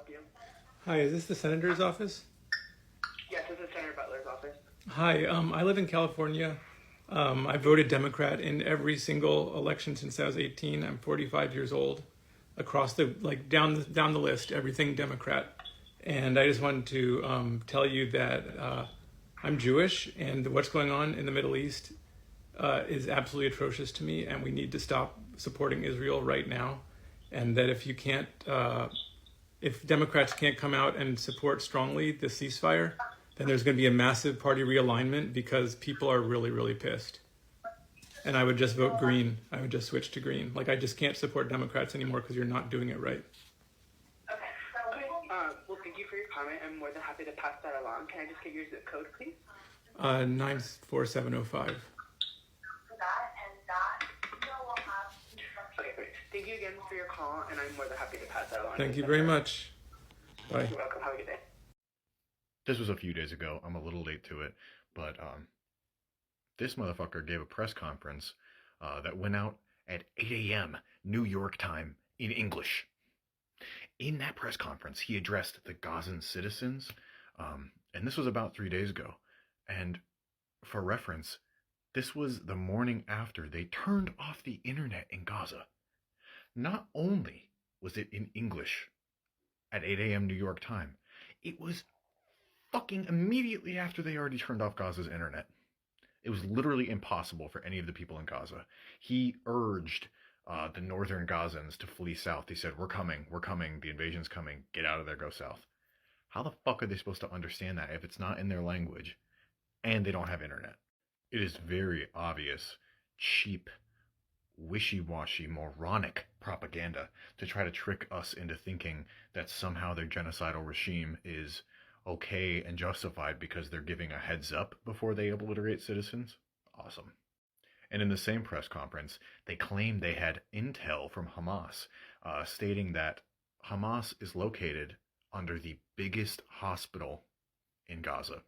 you? Hi, is this the senator's office? Yes, this is Senator Butler's office. Hi, I live in California. I voted Democrat in every single election since I was 18. I'm 45 years old. Across the down the list, everything Democrat. And I just wanted to tell you that I'm Jewish, and what's going on in the Middle East is absolutely atrocious to me, and we need to stop supporting Israel right now. And that if Democrats can't come out and support strongly the ceasefire, then there's going to be a massive party realignment because people are really, really pissed. And I would just vote green. I would just switch to green. Like, I just can't support Democrats anymore because you're not doing it right. Okay. Well, thank you for your comment. I'm more than happy to pass that along. Can I just get your zip code, please? 94705. Okay, great. Thank you again for your call, and I'm more than happy to pass that along. Thank you very much. Bye. You're welcome. Have a good day. This was a few days ago. I'm a little late to it, but this motherfucker gave a press conference that went out at 8 a.m. New York time in English. In that press conference, he addressed the Gazan citizens, and this was about 3 days ago. And for reference, this was the morning after they turned off the internet in Gaza. Not only was it in English at 8 a.m. New York time, it was fucking immediately after they already turned off Gaza's internet. It was literally impossible for any of the people in Gaza. He urged the northern Gazans to flee south. He said, we're coming, the invasion's coming, get out of there, go south. How the fuck are they supposed to understand that if it's not in their language and they don't have internet? It is very obvious, cheap, wishy-washy, moronic propaganda to try to trick us into thinking that somehow their genocidal regime is okay and justified because they're giving a heads up before they obliterate citizens. Awesome. And in the same press conference, they claimed they had intel from Hamas, stating that Hamas is located under the biggest hospital in Gaza.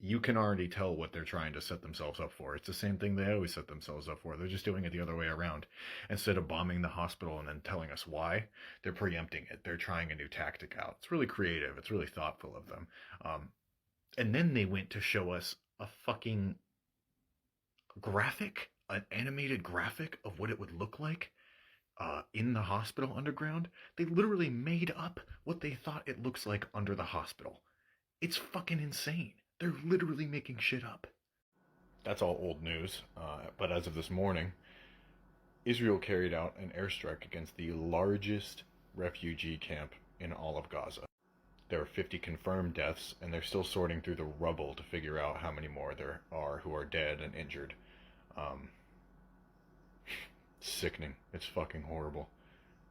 You can already tell what they're trying to set themselves up for. It's the same thing they always set themselves up for. They're just doing it the other way around. Instead of bombing the hospital and then telling us why, they're preempting it. They're trying a new tactic out. It's really creative. It's really thoughtful of them. And then they went to show us a fucking graphic, an animated graphic of what it would look like in the hospital underground. They literally made up what they thought it looks like under the hospital. It's fucking insane. They're literally making shit up. That's all old news, but as of this morning, Israel carried out an airstrike against the largest refugee camp in all of Gaza. There are 50 confirmed deaths, and they're still sorting through the rubble to figure out how many more there are who are dead and injured. Sickening. It's fucking horrible.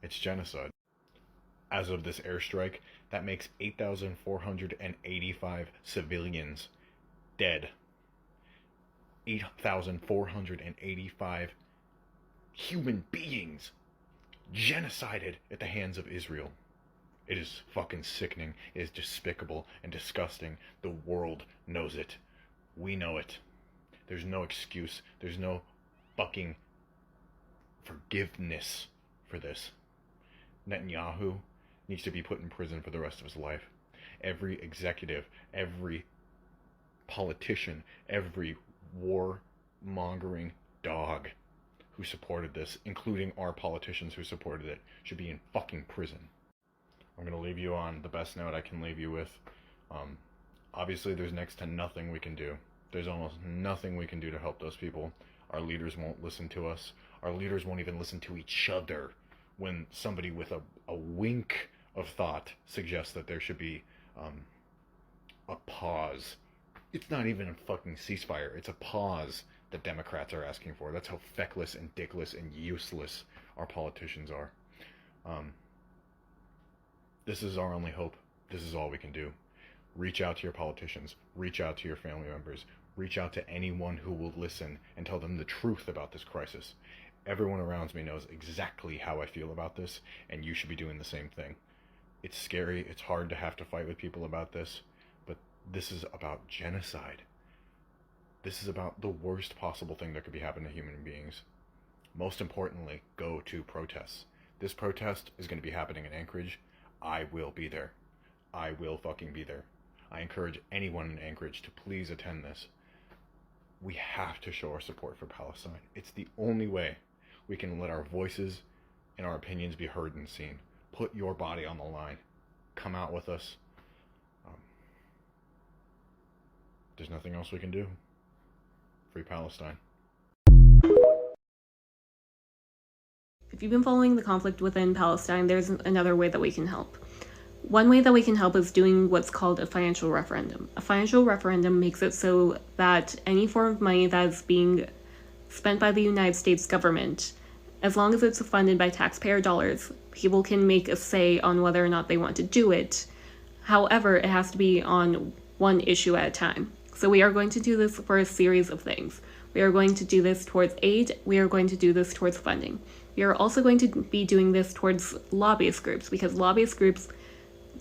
It's genocide. As of this airstrike, that makes 8,485 civilians dead. 8,485 human beings genocided at the hands of Israel. It is fucking sickening. It is despicable and disgusting. The world knows it. We know it. There's no excuse. There's no fucking forgiveness for this. Netanyahu needs to be put in prison for the rest of his life. Every executive, every politician, every war-mongering dog who supported this, including our politicians who supported it, should be in fucking prison. I'm going to leave you on the best note I can leave you with. Obviously, there's next to nothing we can do. There's almost nothing we can do to help those people. Our leaders won't listen to us. Our leaders won't even listen to each other when somebody with a wink of thought suggests that there should be a pause. It's not even a fucking ceasefire. It's a pause that Democrats are asking for. That's how feckless and dickless and useless our politicians are. This is our only hope. This is all we can do. Reach out to your politicians. Reach out to your family members. Reach out to anyone who will listen and tell them the truth about this crisis. Everyone around me knows exactly how I feel about this, and you should be doing the same thing. It's scary. It's hard to have to fight with people about this, but this is about genocide. This is about the worst possible thing that could be happening to human beings. Most importantly, go to protests. This protest is going to be happening in Anchorage. I will be there. I will fucking be there. I encourage anyone in Anchorage to please attend this. We have to show our support for Palestine. It's the only way we can let our voices and our opinions be heard and seen. Put your body on the line. Come out with us. There's nothing else we can do. Free Palestine. If you've been following the conflict within Palestine, there's another way that we can help. One way that we can help is doing what's called a financial referendum. A financial referendum makes it so that any form of money that is being spent by the United States government, as long as it's funded by taxpayer dollars, people can make a say on whether or not they want to do it. However, it has to be on one issue at a time. So we are going to do this for a series of things. We are going to do this towards aid. We are going to do this towards funding. We are also going to be doing this towards lobbyist groups, because lobbyist groups,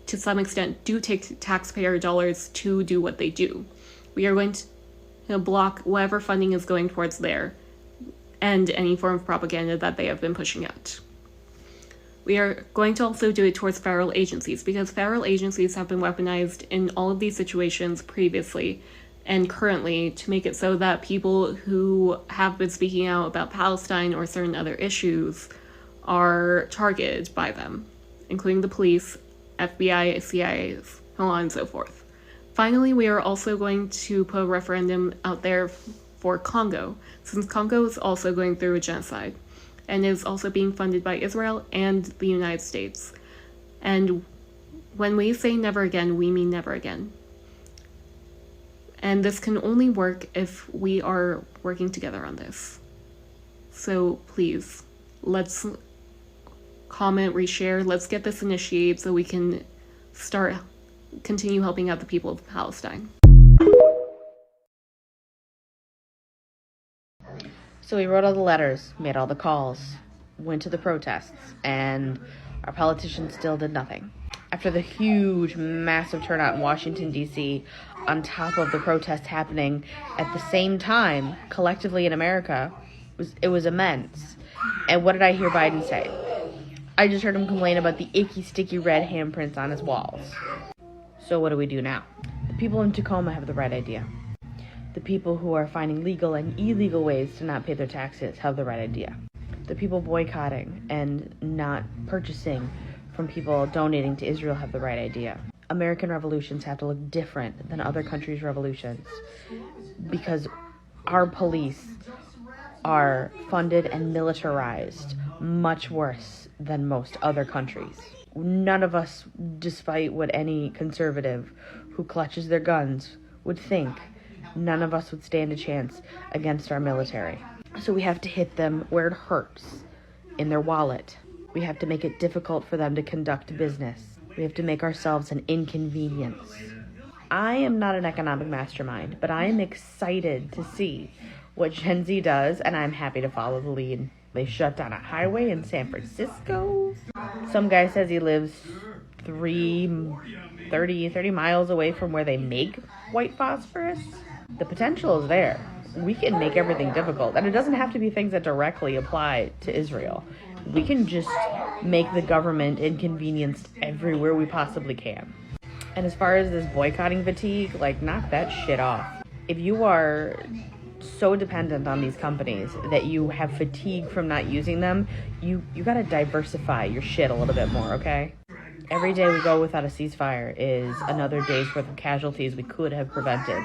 to some extent, do take taxpayer dollars to do what they do. We are going to block whatever funding is going towards there and any form of propaganda that they have been pushing out. We are going to also do it towards federal agencies, because federal agencies have been weaponized in all of these situations previously and currently to make it so that people who have been speaking out about Palestine or certain other issues are targeted by them, including the police, FBI, CIA, so on and so forth. Finally, we are also going to put a referendum out there for Congo, since Congo is also going through a genocide and is also being funded by Israel and the United States. And when we say never again, we mean never again. And this can only work if we are working together on this. So please, let's comment, reshare, let's get this initiated so we can continue helping out the people of Palestine. So we wrote all the letters, made all the calls, went to the protests, and our politicians still did nothing. After the huge, massive turnout in Washington, D.C., on top of the protests happening at the same time, collectively in America, it was immense. And what did I hear Biden say? I just heard him complain about the icky, sticky red handprints on his walls. So what do we do now? The people in Tacoma have the right idea. The people who are finding legal and illegal ways to not pay their taxes have the right idea. The people boycotting and not purchasing from people donating to Israel have the right idea. American revolutions have to look different than other countries' revolutions because our police are funded and militarized much worse than most other countries. None of us, despite what any conservative who clutches their guns would think, none of us would stand a chance against our military. So we have to hit them where it hurts, in their wallet. We have to make it difficult for them to conduct business. We have to make ourselves an inconvenience. I am not an economic mastermind, but I am excited to see what Gen Z does, and I'm happy to follow the lead. They shut down a highway in San Francisco. Some guy says he lives 30 miles away from where they make white phosphorus. The potential is there. We can make everything difficult, and it doesn't have to be things that directly apply to Israel. We can just make the government inconvenienced everywhere we possibly can. And as far as this boycotting fatigue, knock that shit off. If you are so dependent on these companies that you have fatigue from not using them, you gotta diversify your shit a little bit more, okay? Every day we go without a ceasefire is another day's worth of casualties we could have prevented.